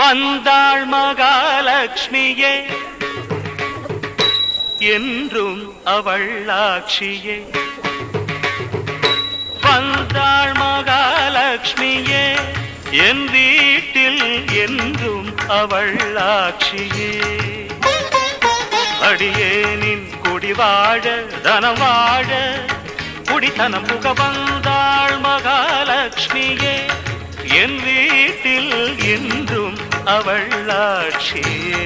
வந்தாள் மகாலட்சுமியே என்றும் அவள் ஆட்சியே. வந்தாள் மகாலட்சுமியே என் வீட்டில் என்றும் அவள் ஆட்சியே. அடியேனின் குடி வாழ தனம் வாழ குடித்தனம் புக வந்தாள் மகாலட்சுமியே என் வீட்டில் என்றும் அவள் ஆட்சியே.